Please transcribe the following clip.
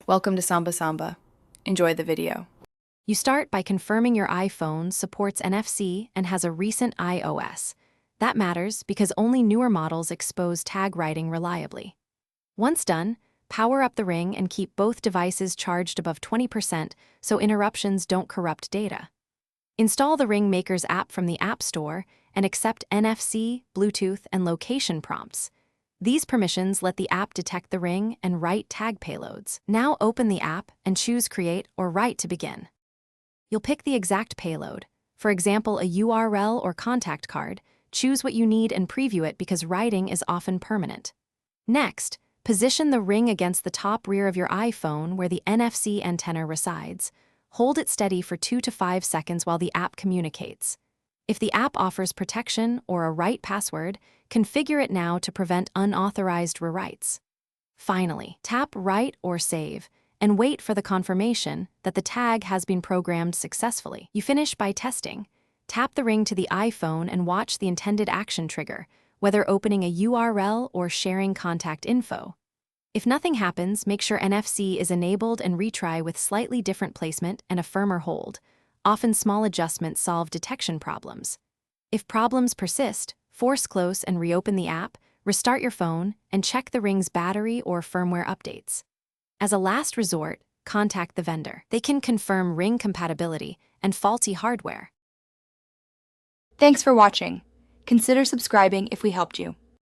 Welcome to Samba Samba. Enjoy the video. You start by confirming your iPhone supports NFC and has a recent iOS. That matters because only newer models expose tag writing reliably. Once done, power up the Ring and keep both devices charged above 20% so interruptions don't corrupt data. Install the Ring Maker's app from the App Store and accept NFC, Bluetooth, and location prompts. These permissions let the app detect the Ring and write tag payloads. Now open the app and choose Create or Write to begin. You'll pick the exact payload, for example, a URL or contact card. Choose what you need and preview it because writing is often permanent. Next, position the Ring against the top rear of your iPhone where the NFC antenna resides. Hold it steady for 2 to 5 seconds while the app communicates. If the app offers protection or a write password, configure it now to prevent unauthorized rewrites. Finally, tap Write or Save and wait for the confirmation that the tag has been programmed successfully. You finish by testing. Tap the Ring to the iPhone and watch the intended action trigger, whether opening a URL or sharing contact info. If nothing happens, make sure NFC is enabled and retry with slightly different placement and a firmer hold. Often small adjustments solve detection problems. If problems persist, force close and reopen the app, restart your phone, and check the Ring's battery or firmware updates. As a last resort, contact the vendor. They can confirm Ring compatibility and faulty hardware. Thanks for watching. Consider subscribing if we helped you.